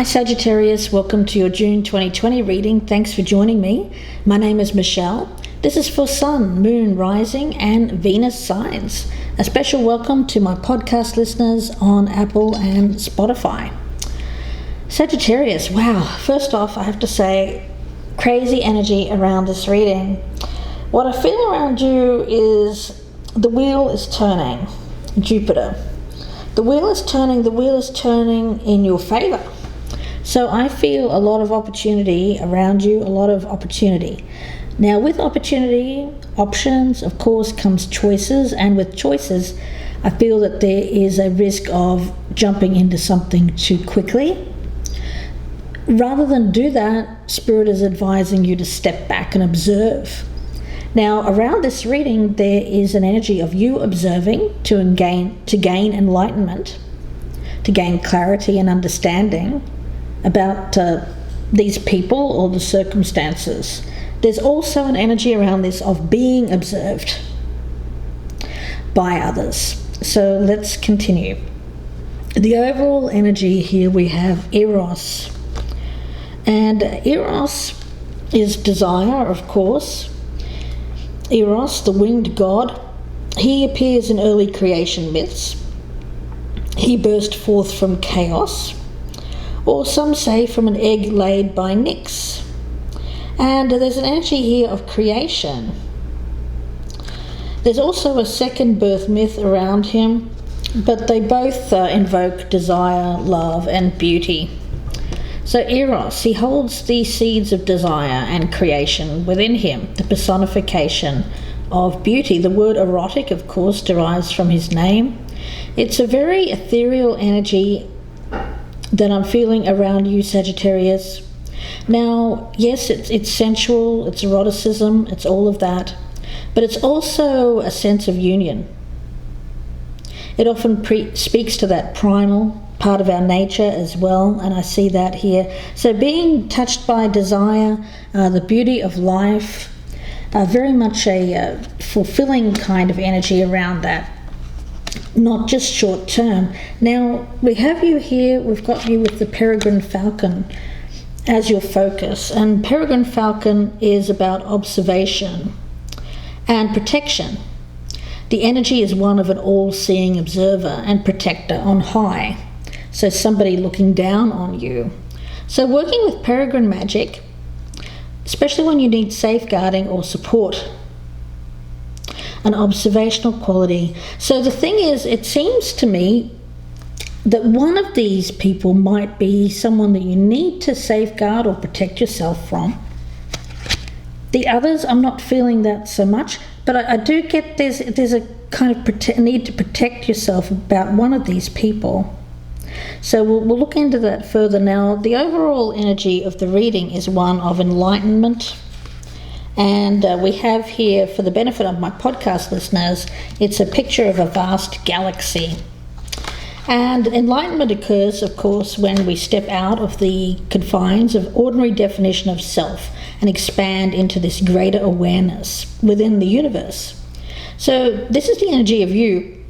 Hi Sagittarius, welcome to your June 2020 reading. Thanks for joining me. My name is Michelle. This is for Sun, Moon, Rising and Venus signs. A special welcome to my podcast listeners on Apple and Spotify. Sagittarius, wow, first off I have to say, crazy energy around this reading. What I feel around you is the wheel is turning, Jupiter. The wheel is turning in your favor. So I feel a lot of opportunity around you, a lot of opportunity. Now with opportunity, options, of course, comes choices. And with choices, I feel that there is a risk of jumping into something too quickly. Rather than do that, Spirit is advising you to step back and observe. Now around this reading, there is an energy of you observing to gain enlightenment, to gain clarity and understanding about these people or the circumstances. There's also an energy around this of being observed by others. So let's continue. The overall energy here we have Eros. And Eros is desire, of course. Eros, the winged god, he appears in early creation myths. He burst forth from chaos, or some say from an egg laid by Nyx. And there's an energy here of creation. There's also a second birth myth around him, but they both invoke desire, love and beauty. So Eros, he holds the seeds of desire and creation within him, the personification of beauty. The word erotic, of course, derives from his name. It's a very ethereal energy that I'm feeling around you, Sagittarius. Now, yes, it's sensual, it's eroticism, it's all of that, but it's also a sense of union. It often speaks to that primal part of our nature as well, and I see that here. So being touched by desire, the beauty of life, very much a fulfilling kind of energy around that. Not just short term. Now we have you here, we've got you with the peregrine falcon as your focus, and peregrine falcon is about observation and protection. The energy is one of an all-seeing observer and protector on high, so somebody looking down on you. So working with peregrine magic, especially when you need safeguarding or support, an observational quality. So the thing is, it seems to me that one of these people might be someone that you need to safeguard or protect yourself from. The others, I'm not feeling that so much, but I do get there's a kind of need to protect yourself about one of these people. So we'll look into that further. Now, the overall energy of the reading is one of enlightenment. And we have here, for the benefit of my podcast listeners, it's a picture of a vast galaxy. And enlightenment occurs, of course, when we step out of the confines of ordinary definition of self and expand into this greater awareness within the universe. So this is the energy of you.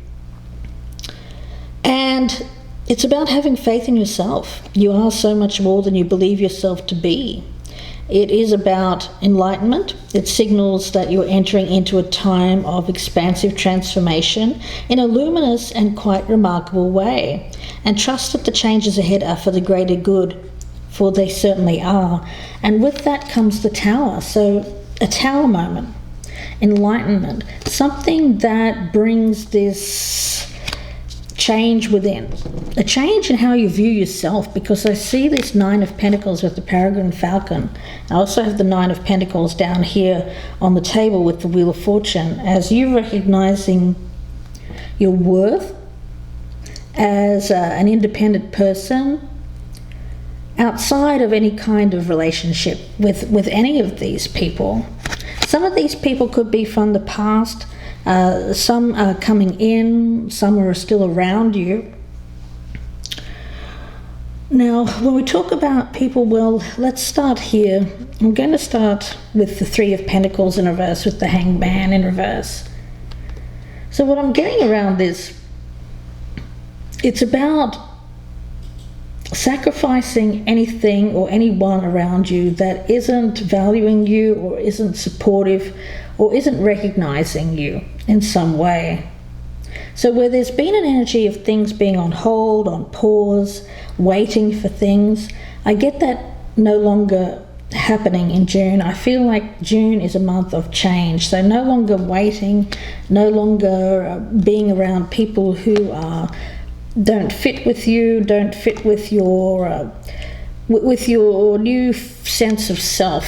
And it's about having faith in yourself. You are so much more than you believe yourself to be. It is about enlightenment. It signals that you're entering into a time of expansive transformation in a luminous and quite remarkable way. And trust that the changes ahead are for the greater good, for they certainly are. And with that comes the Tower. So a Tower moment, enlightenment, something that brings this change within, a change in how you view yourself, because I see this Nine of Pentacles with the peregrine falcon. I also have the Nine of Pentacles down here on the table with the Wheel of Fortune, as you recognizing your worth as an independent person outside of any kind of relationship with any of these people. Some of these people could be from the past. Some are coming in, some are still around you. Now, when we talk about people, well, let's start here. I'm going to start with the Three of Pentacles in reverse, with the Hanged Man in reverse. So what I'm getting around is, it's about sacrificing anything or anyone around you that isn't valuing you or isn't supportive or isn't recognizing you in some way. So where there's been an energy of things being on hold, on pause, waiting for things, I get that no longer happening in June. I feel like June is a month of change. So no longer waiting, no longer being around people who don't fit with you, don't fit with your new sense of self.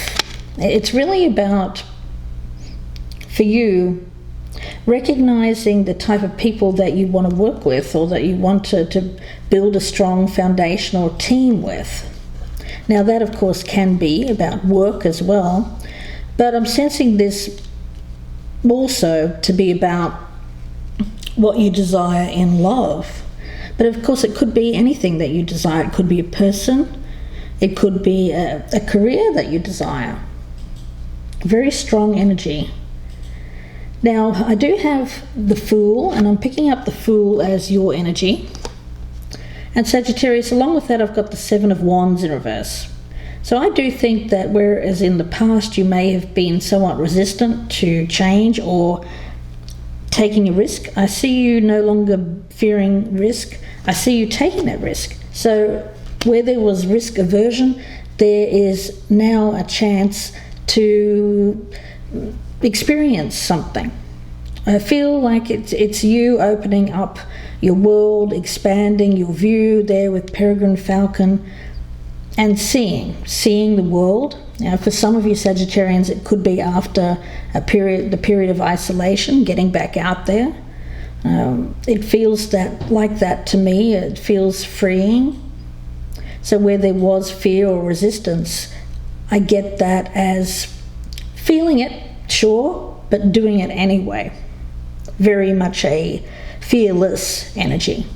It's really about, for you, recognizing the type of people that you want to work with or that you want to build a strong foundation or team with. Now that of course can be about work as well, but I'm sensing this also to be about what you desire in love. But of course it could be anything that you desire. It could be a person, it could be a career that you desire. Very strong energy. Now, I do have the Fool, and I'm picking up the Fool as your energy. And Sagittarius, along with that, I've got the Seven of Wands in reverse. So I do think that whereas in the past you may have been somewhat resistant to change or taking a risk, I see you no longer fearing risk. I see you taking that risk. So where there was risk aversion, there is now a chance to experience something. I feel like it's you opening up your world, expanding your view there with Peregrine Falcon, and seeing the world. Now, for some of you Sagittarians, it could be after the period of isolation, getting back out there. It feels like that to me. It feels freeing. So where there was fear or resistance, I get that as feeling it, sure, but doing it anyway. Very much a fearless energy.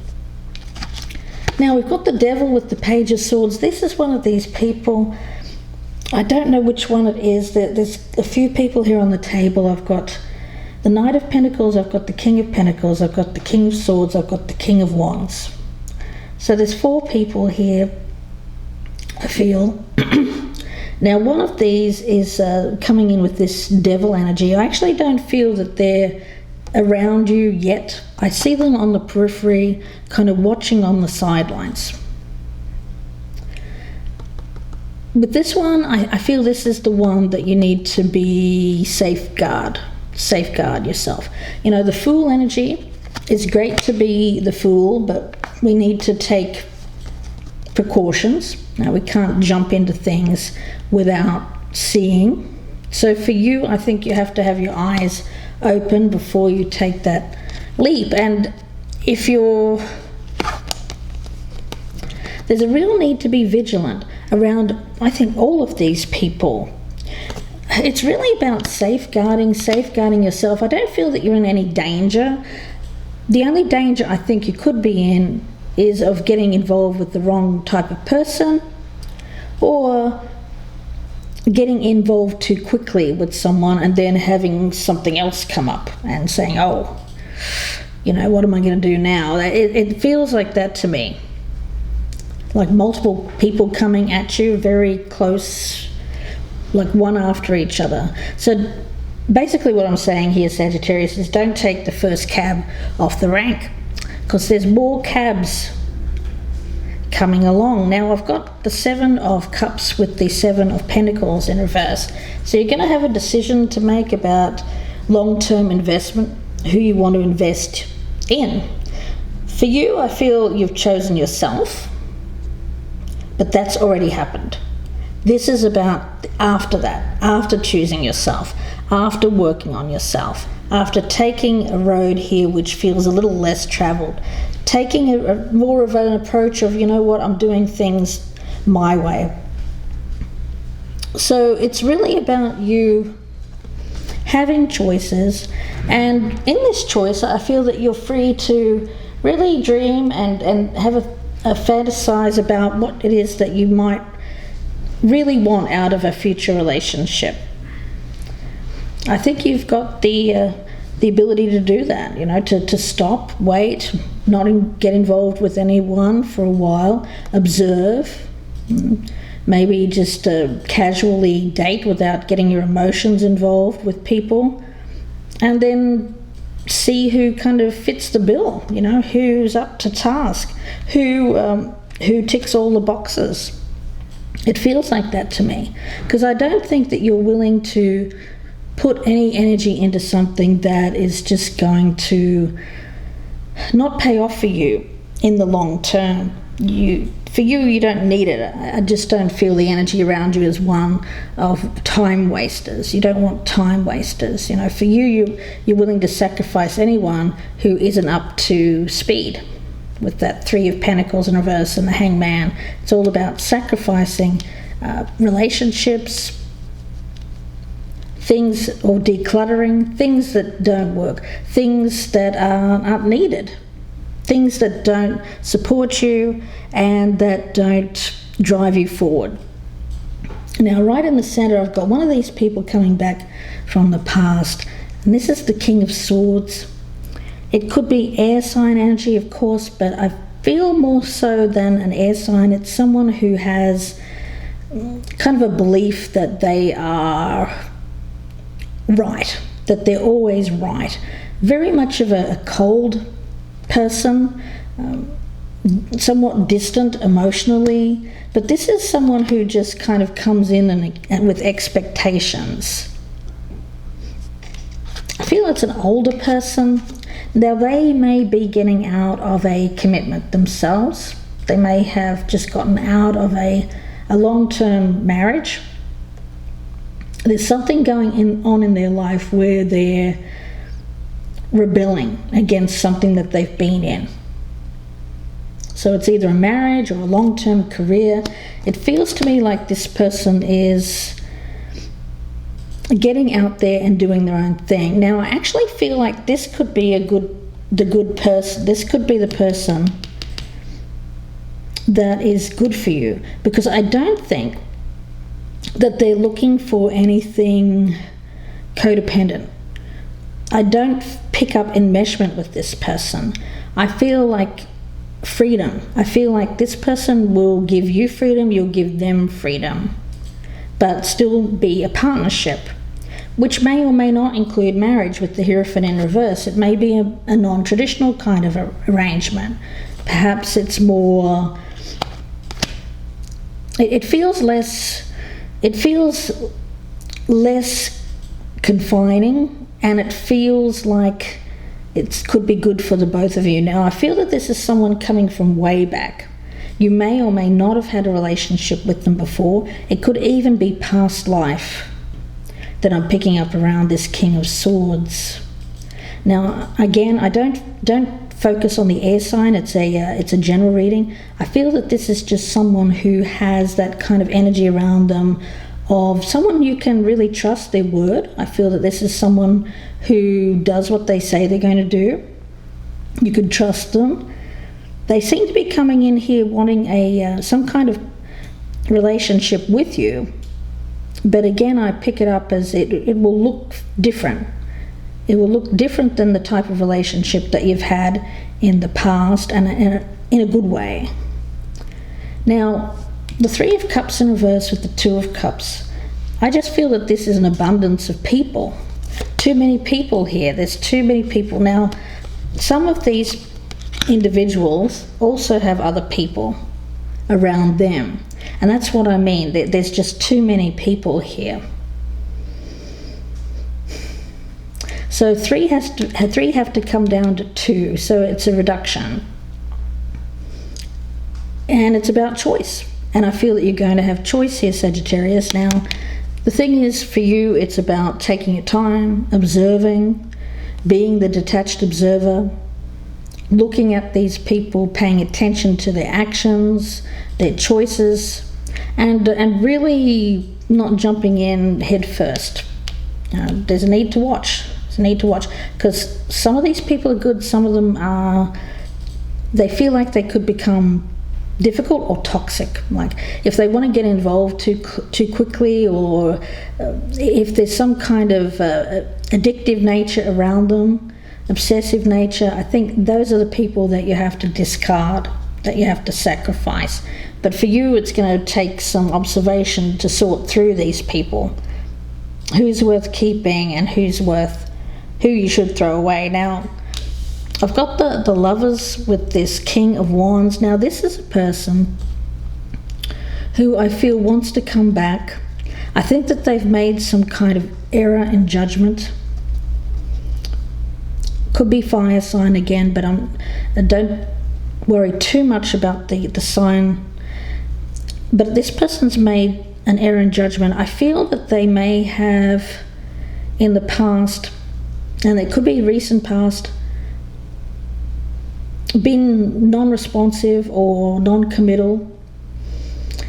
Now we've got the Devil with the Page of Swords. This is one of these people, I don't know which one it is. There's a few people here on the table. I've got the Knight of Pentacles, I've got the King of Pentacles, I've got the King of Swords, I've got the King of Wands. So there's 4 people here, I feel. Now one of these is coming in with this Devil energy. I actually don't feel that they're around you yet. I see them on the periphery, kind of watching on the sidelines. With this one, I feel this is the one that you need to be safeguard yourself. You know, the Fool energy, it's great to be the Fool, but we need to take precautions. Now we can't jump into things without seeing. So for you, I think you have to have your eyes open before you take that leap. And if there's a real need to be vigilant around, I think, all of these people. It's really about safeguarding yourself. I don't feel that you're in any danger. The only danger I think you could be in is of getting involved with the wrong type of person, or getting involved too quickly with someone and then having something else come up and saying, oh, you know, what am I going to do now? It feels like that to me. Like multiple people coming at you very close, like one after each other. So basically what I'm saying here, Sagittarius, is don't take the first cab off the rank, because there's more cabs coming along. Now I've got the 7 of Cups with the 7 of Pentacles in reverse. So you're going to have a decision to make about long-term investment, who you want to invest in. For you, I feel you've chosen yourself, but that's already happened. This is about after that, after choosing yourself, after working on yourself, after taking a road here which feels a little less traveled, taking a more of an approach of, you know what, I'm doing things my way. So it's really about you having choices, and in this choice I feel that you're free to really dream and have a fantasize about what it is that you might really want out of a future relationship. I think you've got the ability to do that, you know, to stop, wait, get involved with anyone for a while, observe, maybe just casually date without getting your emotions involved with people, and then see who kind of fits the bill, who's up to task, who ticks all the boxes. It feels like that to me, because I don't think that you're willing to put any energy into something that is just going to not pay off for you in the long term. You don't need it. I just don't feel the energy around you as one of time wasters. You don't want time wasters. For you're willing to sacrifice anyone who isn't up to speed. With that Three of Pentacles in reverse and the Hangman, it's all about sacrificing relationships, things, or decluttering things that don't work, things that aren't needed, things that don't support you and that don't drive you forward. Now, right in the center, I've got one of these people coming back from the past, and this is the King of Swords. It could be air sign energy, of course, but I feel more so than an air sign. It's someone who has kind of a belief that they are right, that they're always right. Very much of a cold person, somewhat distant emotionally, but this is someone who just kind of comes in and with expectations. I feel it's an older person. Now, they may be getting out of a commitment themselves. They may have just gotten out of a long-term marriage. There's something going on in their life where they're rebelling against something that they've been in. So it's either a marriage or a long-term career. It feels to me like this person is getting out there and doing their own thing. Now, I actually feel like this could be the good person. This could be the person that is good for you, because I don't think that they're looking for anything codependent. I don't pick up enmeshment with this person. I feel like freedom. I feel like this person will give you freedom, you'll give them freedom, but still be a partnership, which may or may not include marriage with the Hierophant in reverse. It may be a non-traditional kind of arrangement. Perhaps it's more, it feels less confining, and it feels like it could be good for the both of you. Now, I feel that this is someone coming from way back. You may or may not have had a relationship with them before. It could even be past life that I'm picking up around this King of Swords. Now, again, I don't focus on the air sign. It's a general reading. I feel that this is just someone who has that kind of energy around them, of someone you can really trust their word. I feel that this is someone who does what they say they're going to do. You could trust them. They seem to be coming in here wanting some kind of relationship with you. But again, I pick it up as it will look different. It will look different than the type of relationship that you've had in the past, and in a good way. Now, the Three of Cups in reverse with the Two of Cups. I just feel that this is an abundance of people. Too many people here. There's too many people. Now, some of these individuals also have other people around them. And that's what I mean. There's just too many people here. So three have to come down to 2. So it's a reduction. And it's about choice. And I feel that you're going to have choice here, Sagittarius. Now, the thing is, for you, it's about taking your time, observing, being the detached observer, looking at these people, paying attention to their actions, their choices, and really not jumping in head first. There's a need to watch. There's a need to watch, because some of these people are good, some of them are, they feel like they could become difficult or toxic. Like if they want to get involved too quickly, or if there's some kind of addictive nature around them, obsessive nature, I think those are the people that you have to discard, that you have to sacrifice. But for you, it's going to take some observation to sort through these people. Who's worth keeping and who you should throw away. Now, I've got the Lovers with this King of Wands. Now, this is a person who I feel wants to come back. I think that they've made some kind of error in judgment. Could be fire sign again, but I don't worry too much about the sign. But this person's made an error in judgment. I feel that they may have in the past, and it could be recent past, been non-responsive or non-committal.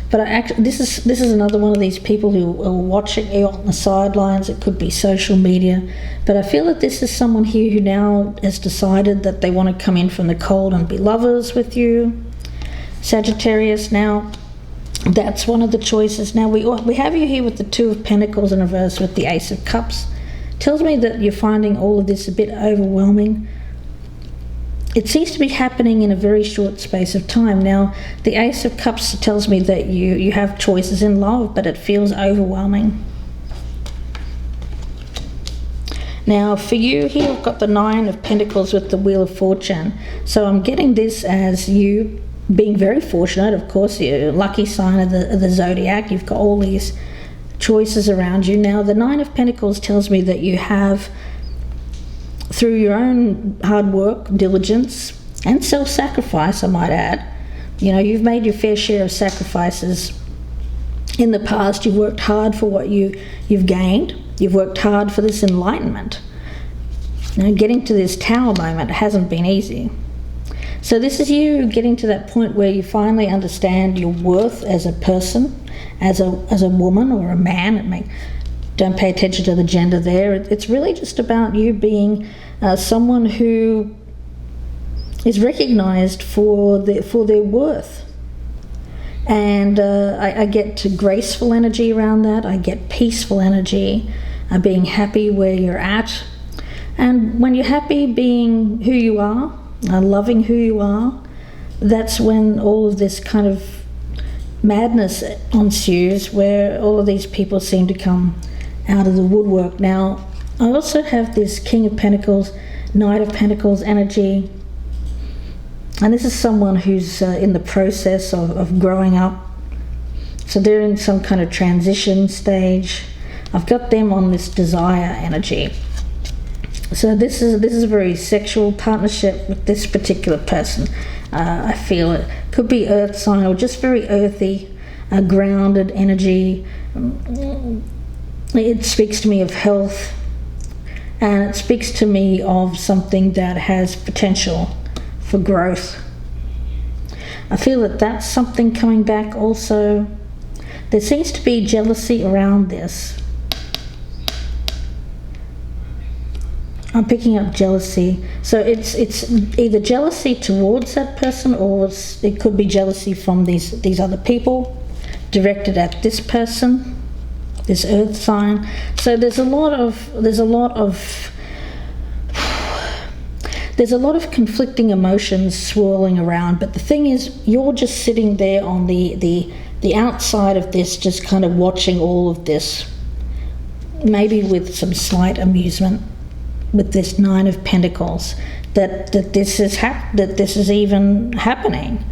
But this is another one of these people who are watching you on the sidelines. It could be social media. But I feel that this is someone here who now has decided that they want to come in from the cold and be lovers with you. Sagittarius, now that's one of the choices. Now we have you here with the Two of Pentacles in reverse with the Ace of Cups. Tells me that you're finding all of this a bit overwhelming. It seems to be happening in a very short space of time. Now, the Ace of Cups tells me that you have choices in love, but it feels overwhelming. Now, for you here, I've got the Nine of Pentacles with the Wheel of Fortune. So I'm getting this as you being very fortunate. Of course, you're a lucky sign of the zodiac. You've got all these choices around you. Now, the Nine of Pentacles tells me that you have, through your own hard work, diligence, and self-sacrifice, I might add, you've made your fair share of sacrifices in the past. You've worked hard for what you've gained. You've worked hard for this enlightenment. Now, getting to this Tower moment hasn't been easy. So this is you getting to that point where you finally understand your worth as a person, as a woman or a man. Don't pay attention to the gender there. It's really just about you being someone who is recognized for their worth. And I get to graceful energy around that. I get peaceful energy, being happy where you're at. And when you're happy being who you are, loving who you are, that's when all of this kind of madness ensues, where all of these people seem to come out of the woodwork. Now, I also have this King of Pentacles, Knight of Pentacles energy. And this is someone who's in the process of growing up. So they're in some kind of transition stage. I've got them on this desire energy. So this is a very sexual partnership with this particular person. I feel it could be earth sign or just very earthy, grounded energy. It speaks to me of health, and it speaks to me of something that has potential for growth. I feel that that's something coming back also. There seems to be jealousy around this. I'm picking up jealousy. So it's either jealousy towards that person, or it could be jealousy from these other people directed at this person, this earth sign. So there's a lot of conflicting emotions swirling around. But the thing is, you're just sitting there on the outside of this, just kind of watching all of this, maybe with some slight amusement, with this Nine of Pentacles, that this is even happening.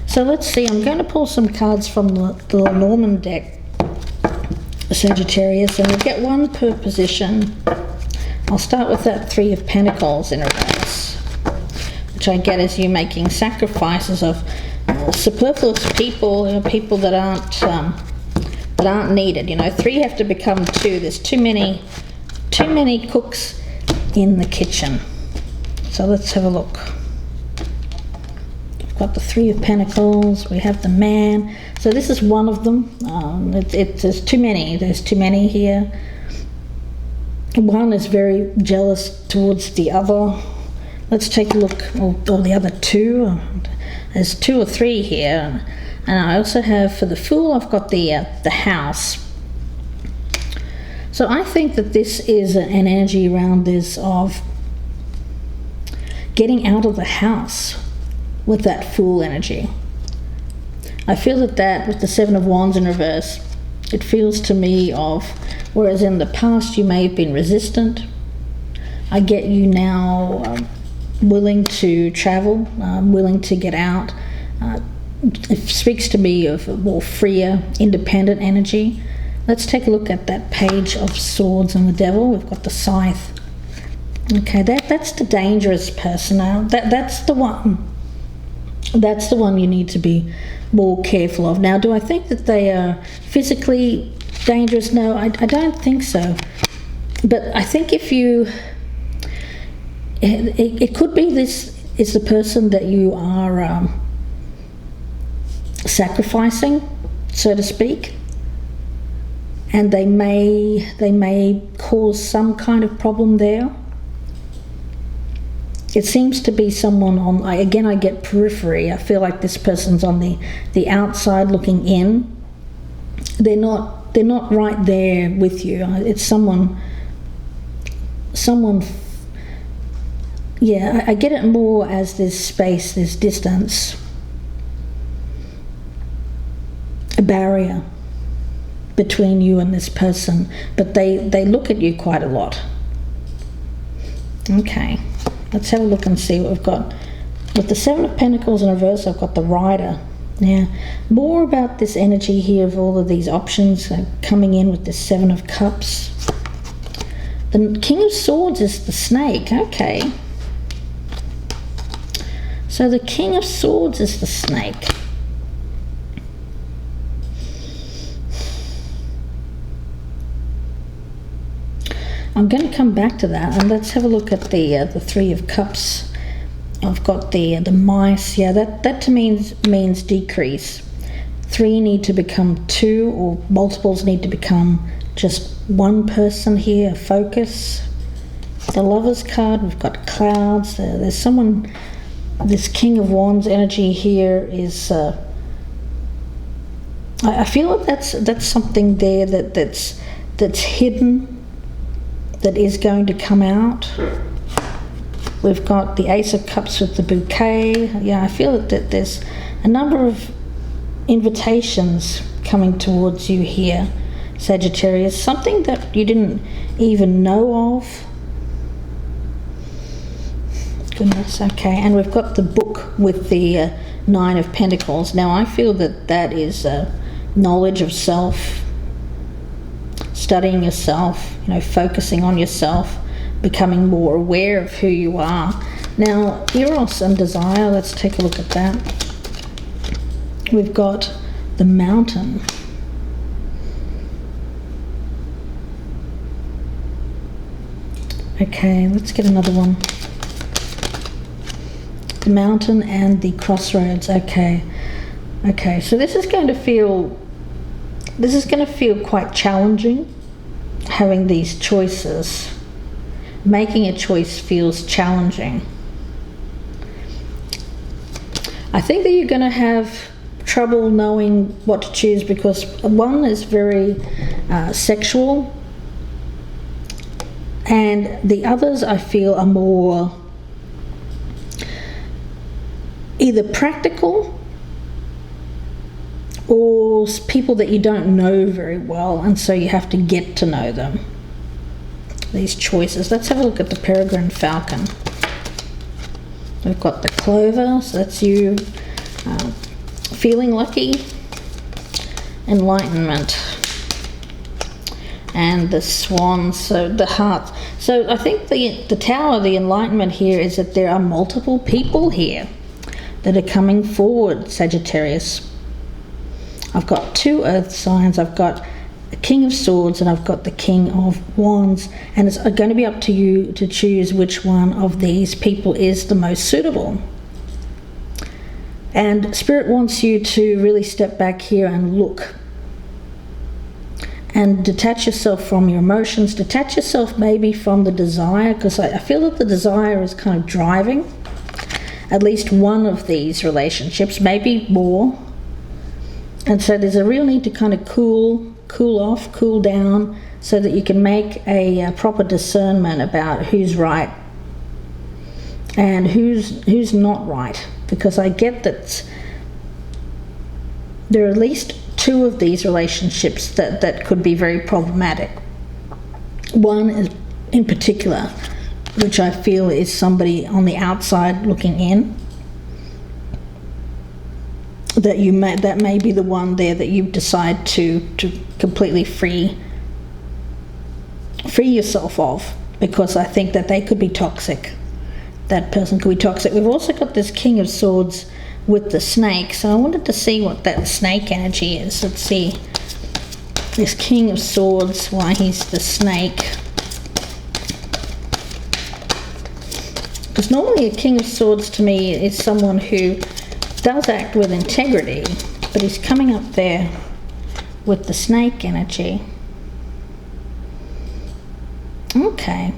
So let's see. I'm going to pull some cards from the Norman deck, Sagittarius, and we'll get one per position. I'll start with that Three of Pentacles in reverse, which I get as you making sacrifices of superfluous people, people that aren't needed. Three have to become two. There's too many cooks in the kitchen. So let's have a look. We've got the Three of Pentacles. We have the Man. So this is one of them. There's too many. There's too many here. One is very jealous towards the other. Let's take a look. Or the other two. There's two or three here. And I also have, for the Fool, I've got the House. So I think that this is an energy around this of getting out of the house with that Fool energy. I feel that with the Seven of Wands in reverse, it feels to me of, whereas in the past you may have been resistant, I get you now willing to travel, willing to get out. It speaks to me of a more freer, independent energy. Let's take a look at that Page of Swords and the Devil. We've got the Scythe. Okay, that's the dangerous person now. That's the one. That's the one you need to be more careful of. Now, do I think that they are physically dangerous? No, I don't think so. But I think if you... It could be this is the person that you are sacrificing, so to speak, and they may cause some kind of problem there. It seems to be someone on, again, I get periphery. I feel like this person's on the outside looking in. They're not right there with you. It's someone, yeah, I get it more as this space, this distance, a barrier between you and this person, but they look at you quite a lot. Okay. Let's have a look and see what we've got. With the Seven of Pentacles in reverse, I've got the Rider. Now, more about this energy here of all of these options coming in with the Seven of Cups. The King of Swords is the Snake. Okay. So the King of Swords is the Snake. I'm going to come back to that, and let's have a look at the Three of Cups. I've got the mice. Yeah, that to me means decrease. 3 need to become 2, or multiples need to become just one person here. Focus. The Lovers card. We've got clouds. There's someone. This King of Wands energy here is. I feel like that's something there that's hidden, that is going to come out. We've got the Ace of Cups with the bouquet. Yeah, I feel that there's a number of invitations coming towards you here, Sagittarius. Something that you didn't even know of. Goodness, okay. And we've got the Book with the Nine of Pentacles. Now, I feel that is knowledge of self, studying yourself, focusing on yourself, becoming more aware of who you are. Now, Eros and desire, let's take a look at that. We've got the Mountain. Okay, let's get another one. The Mountain and the Crossroads. Okay, so this is going to feel quite challenging, having these choices. Making a choice feels challenging. I think that you're going to have trouble knowing what to choose, because one is very sexual, and the others I feel are more either practical or people that you don't know very well, and so you have to get to know them. These choices. Let's have a look at the Peregrine Falcon. We've got the Clover, so that's you feeling lucky. Enlightenment. And the Swan, so the Heart. So I think the Tower, the Enlightenment here is that there are multiple people here that are coming forward, Sagittarius. I've got 2 earth signs. I've got the King of Swords and I've got the King of Wands, and it's going to be up to you to choose which one of these people is the most suitable. And Spirit wants you to really step back here and look and detach yourself from your emotions, detach yourself maybe from the desire, because I feel that the desire is kind of driving at least one of these relationships, maybe more. And so there's a real need to kind of cool off, cool down, so that you can make a proper discernment about who's right and who's not right, because I get that there are at least two of these relationships that could be very problematic. One is in particular, which I feel is somebody on the outside looking in, that may be the one there that you decide to completely free yourself of, because I think that they could be toxic. That person could be toxic. We've also got this King of Swords with the snake, so I wanted to see what that snake energy is. Let's see. This King of Swords, why he's the snake. Because normally a King of Swords to me is someone who does act with integrity, but he's coming up there with the snake energy. Okay.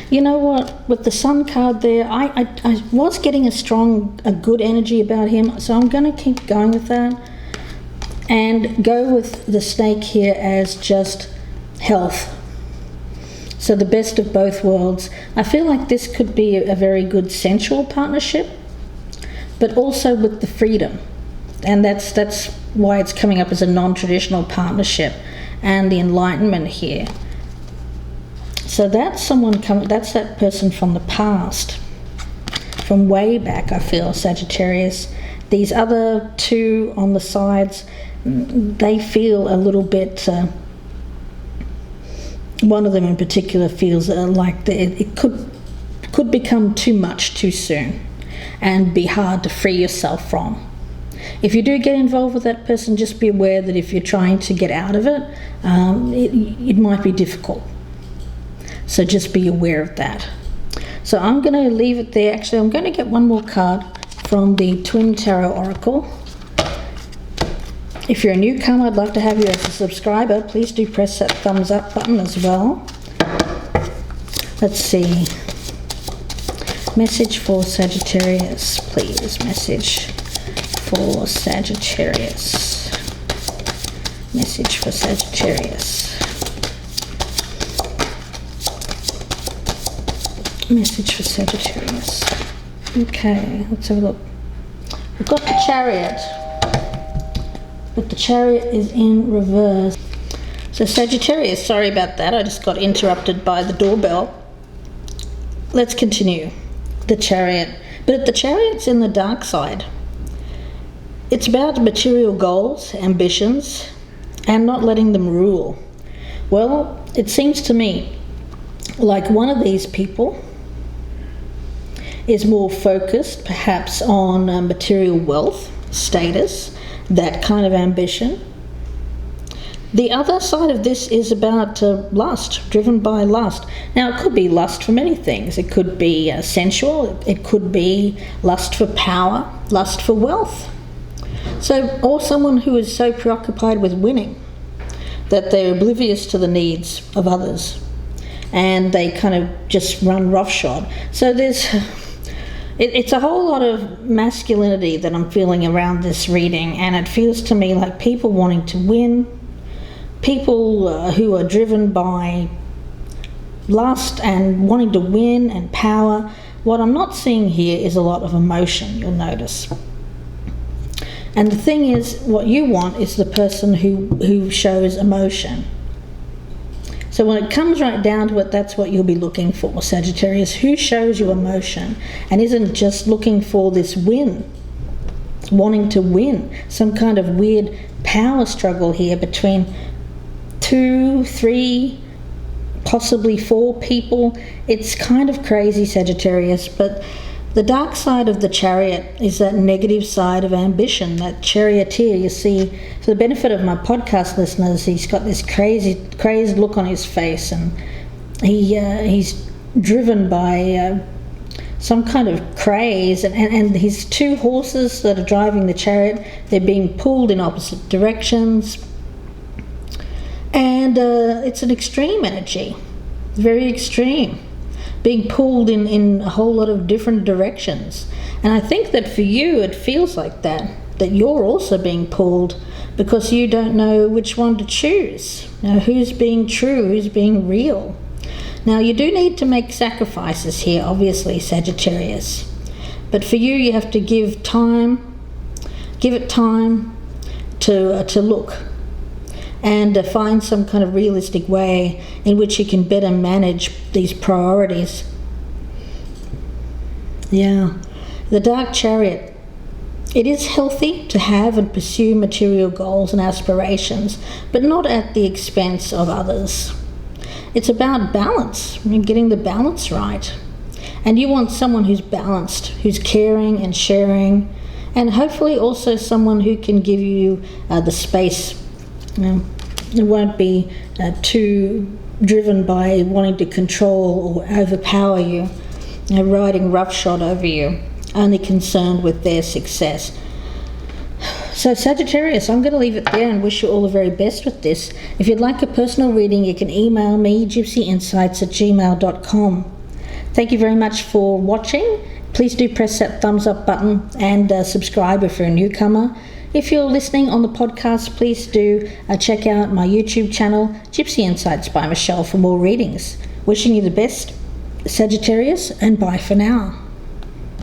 You know what? With the Sun card there, I was getting a good energy about him, so I'm going to keep going with that and go with the snake here as just health. So the best of both worlds. I feel like this could be a very good sensual partnership, but also with the freedom. And that's why it's coming up as a non-traditional partnership, and the enlightenment here. So that's that's that person from the past, from way back, I feel, Sagittarius. These other two on the sides, they feel a little bit, one of them in particular feels like it could become too much too soon and be hard to free yourself from. If you do get involved with that person, just be aware that if you're trying to get out of it, it might be difficult. So just be aware of that. So I'm going to leave it there. Actually, I'm going to get one more card from the Twin Tarot Oracle. If you're a newcomer, I'd love to have you as a subscriber. Please do press that thumbs up button as well. Let's see. Message for Sagittarius, please. Message for Sagittarius. Message for Sagittarius. Message for Sagittarius. Okay, let's have a look. We've got the Chariot, but the Chariot is in reverse. So Sagittarius, sorry about that, I just got interrupted by the doorbell. Let's continue. The Chariot, but the Chariot's in the dark side. It's about material goals, ambitions, and not letting them rule. Well, it seems to me like one of these people is more focused perhaps on material wealth, status, that kind of ambition. The other side of this is about lust, driven by lust. Now, it could be lust for many things. It could be sensual. It could be lust for power, lust for wealth. So, or someone who is so preoccupied with winning that they're oblivious to the needs of others, and they kind of just run roughshod. So it's a whole lot of masculinity that I'm feeling around this reading, and it feels to me like people wanting to win, people who are driven by lust and wanting to win and power. What I'm not seeing here is a lot of emotion, you'll notice. And the thing is, what you want is the person who shows emotion. So when it comes right down to it, that's what you'll be looking for, Sagittarius. Who shows you emotion and isn't just looking for this win, wanting to win. Some kind of weird power struggle here between 2, 3, possibly 4 people. It's kind of crazy, Sagittarius, but the dark side of the Chariot is that negative side of ambition, that charioteer. You see, for the benefit of my podcast listeners, he's got this crazed look on his face, and he's driven by some kind of craze, and his 2 horses that are driving the chariot, they're being pulled in opposite directions, and it's an extreme energy, very extreme, being pulled in a whole lot of different directions. And I think that for you it feels like that you're also being pulled because you don't know which one to choose. Now, who's being true, who's being real? Now, you do need to make sacrifices here, obviously, Sagittarius. But for you, you have to give it time to look and find some kind of realistic way in which you can better manage these priorities. Yeah, the Dark Chariot. It is healthy to have and pursue material goals and aspirations, but not at the expense of others. It's about balance, getting the balance right. And you want someone who's balanced, who's caring and sharing, and hopefully also someone who can give you the space. It won't be too driven by wanting to control or overpower you, riding roughshod over you, only concerned with their success. So Sagittarius, I'm going to leave it there and wish you all the very best with this. If you'd like a personal reading, you can email me, gypsyinsights@gmail.com. Thank you very much for watching. Please do press that thumbs up button and subscribe if you're a newcomer. If you're listening on the podcast, please do check out my YouTube channel, Gypsy Insights by Michelle, for more readings. Wishing you the best, Sagittarius, and bye for now.